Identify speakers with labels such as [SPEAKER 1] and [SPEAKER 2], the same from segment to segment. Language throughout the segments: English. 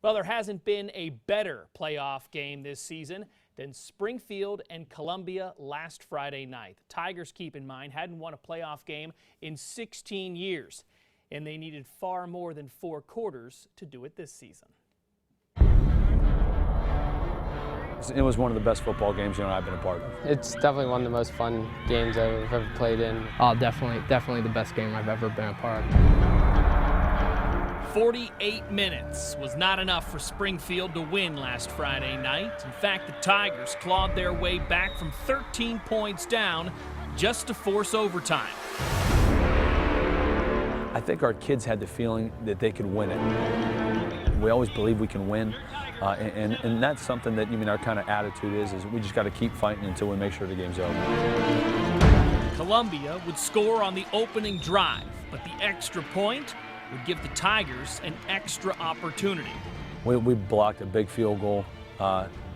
[SPEAKER 1] Well, there hasn't been a better playoff game this season than Springfield and Columbia last Friday night. The Tigers, keep in mind, hadn't won a playoff game in 16 years, and they needed far more than 4 quarters to do it this season.
[SPEAKER 2] It was one of the best football games I've been a part of.
[SPEAKER 3] It's definitely one of the most fun games I've ever played in.
[SPEAKER 4] Oh, definitely the best game I've ever been a part of.
[SPEAKER 1] 48 minutes was not enough for Springfield to win last Friday night. In fact, the Tigers clawed their way back from 13 points down just to force overtime.
[SPEAKER 2] I think our kids had the feeling that they could win it. We always believe we can win, and that's something that our kind of attitude is we just got to keep fighting until we make sure the game's over.
[SPEAKER 1] Columbia would score on the opening drive, but the extra point would give the Tigers an extra opportunity.
[SPEAKER 2] We blocked a big field goal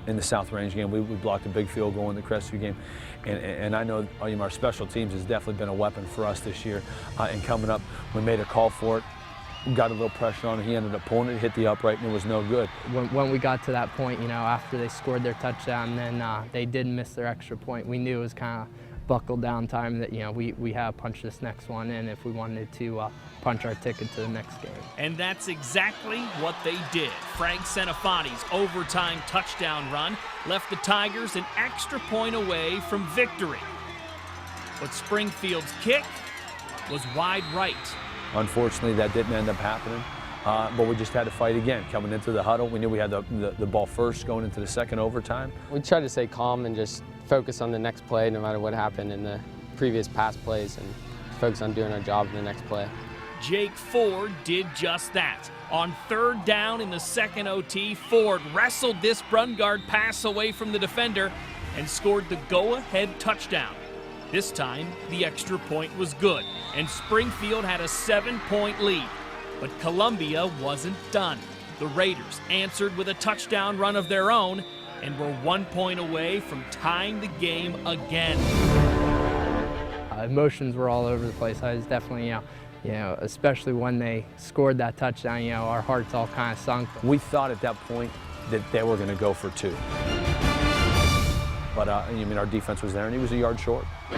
[SPEAKER 2] in the South Range game. We blocked a big field goal in the Crestview game. And I know our special teams has definitely been a weapon for us this year. And coming up, we made a call for it. We got a little pressure on it. He ended up pulling it, hit the upright, and it was no good.
[SPEAKER 4] When we got to that point, after they scored their touchdown, then they did miss their extra point. We knew it was kind of buckle down time that we had to punch this next one in if we wanted to punch our ticket to the next game.
[SPEAKER 1] And that's exactly what they did. Frank Senefani's overtime touchdown run left the Tigers an extra point away from victory. But Springfield's kick was wide right.
[SPEAKER 2] Unfortunately, that didn't end up happening, but we just had to fight again. Coming into the huddle, we knew we had the ball first going into the second overtime.
[SPEAKER 3] We tried to stay calm and just focus on the next play no matter what happened in the previous past plays and focus on doing our job in the next play.
[SPEAKER 1] Jake Ford did just that. On third down in the second OT, Ford wrestled this Brungard pass away from the defender and scored the go-ahead touchdown. This time, the extra point was good, and Springfield had a 7-point lead. But Columbia wasn't done. The Raiders answered with a touchdown run of their own and were 1 point away from tying the game again.
[SPEAKER 4] Emotions were all over the place. I was definitely, especially when they scored that touchdown, our hearts all kind of sunk.
[SPEAKER 2] We thought at that point that they were going to go for 2. But our defense was there, and he was a yard short.
[SPEAKER 4] We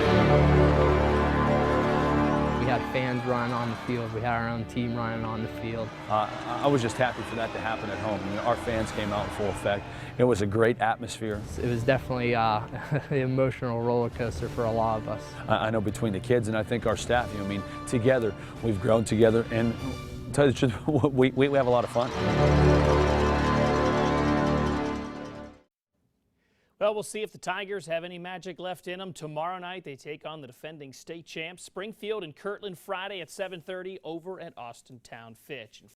[SPEAKER 4] had fans running on the field. We had our own team running on the field.
[SPEAKER 2] I was just happy for that to happen at home. Our fans came out in full effect. It was a great atmosphere.
[SPEAKER 4] It was definitely an emotional roller coaster for a lot of us.
[SPEAKER 2] I know between the kids and I think our staff, together, we've grown together, and to tell you the truth, we have a lot of fun.
[SPEAKER 1] Well, we'll see if the Tigers have any magic left in them. Tomorrow night, they take on the defending state champs, Springfield and Kirtland, Friday at 7:30 over at Austintown Fitch.